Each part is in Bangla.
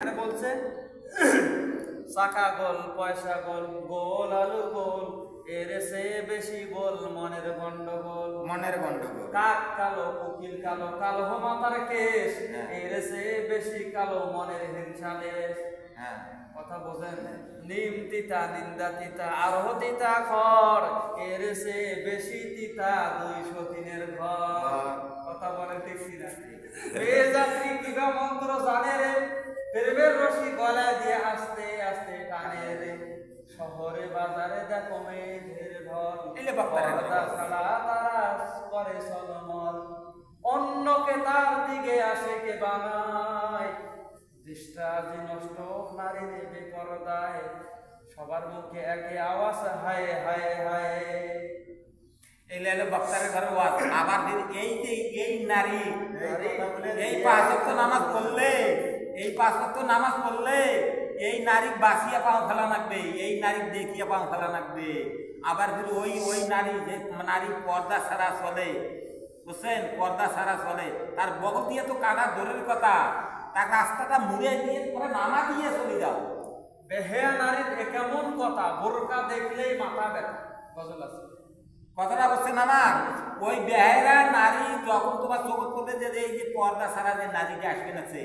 বলছে চাকা গোল পয়সা গোল গোল আলু গোল এর সে বেশি গোল মনের গন্ডগোল কাক কালো কোকিল কালো কালো মাথার কেশ এর সে বেশি কালো মনের হিংসা দেশ। কথা বোঝেন? নিম তিতা নিন্দা তিতা আরো তিতা খড় এর সে বেশি তিতা 203-এর ঘর। কথা বলে ঠিক না? এ যাত্রী কিবা মন্ত্র জানে রে, প্রেমের রশি গলায় দিয়ে আস্তে আস্তে টানে রে, শহরে বাজারে দেখো মেয়েদের ঘর পর্দা ছাড়া তারা করে সলমল, অন্যকে তার দিকে আসে কে বানায়, দৃষ্টাজি নষ্ট নারী নেবে পর্দায়, সবার মুখে একে আওয়াজ হায় হায় হায়। এই লেলো বক্তারের ঘরে ওয়াজ। আবার এই যে এই নারী এই 5 ওয়াক্ত নামাজ পড়লে এই নারী বাঁচিয়া পাও ফেলা লাগবে, এই নারী দেখিয়া পাও ফেলা লাগবে। আবার ফির ওই নারী যে নারী পর্দা ছাড়া চলে, বুঝছেন? পর্দা ছাড়া চলে, তার বগল দিয়ে তো কাটা দূরের কথা, তার রাস্তাটা মুড়ে দিয়ে পরে নামা দিয়ে চলে যাও। বেহেয়া নারীর কেমন কথা, বোরকা দেখলেই মাথা ব্যথা। গজল আছে, কথাটা বলছেন আমার। ওই বেহারা নারী যখন তোমার চোখ করবে যে এই যে পর্দা ছাড়া যে নারীটা আসবেন আছে,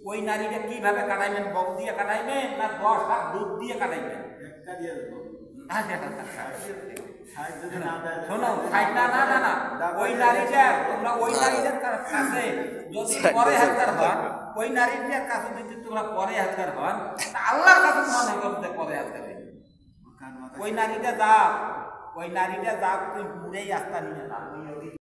ওই নারীটা কিভাবে কাটাইবেন? বক দিয়ে কাটাইবেন না 10 হাত দুধ দিয়ে কাটাইবেন? শোনো, না ওই নারীটা তোমরা ওই নারীটার কাছে যদি পরে হাজার হন, ওই নারীটার কাছে যদি তোমরা পরে হাজার হন, আল্লাহর কাছে মনে করতে পরে হাজার। ওই নারীটা যাও তুই পুরেই আস্থা নিয়ে না।